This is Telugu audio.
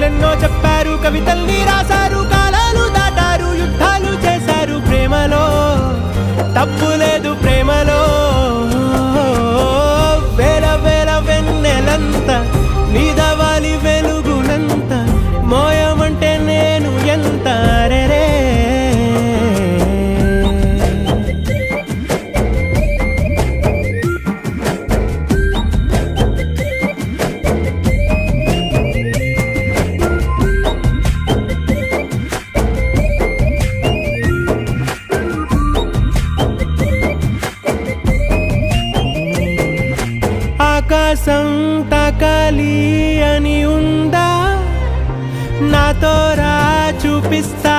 కథలెన్నో చెప్పారు, కవితల్ని రాశారు, కాలాలు దాటారు, యుద్ధాలు చేశారు. ప్రేమలో తప్పు లేదు, ప్రేమలో వేల వేల వెన్నెలంత నీదవాలి వెలుగునంత, మోయమంటే నేను ఎంత రే. ఆకాశం తాకాలి అని ఉందా, నాతో రా చూపిస్తా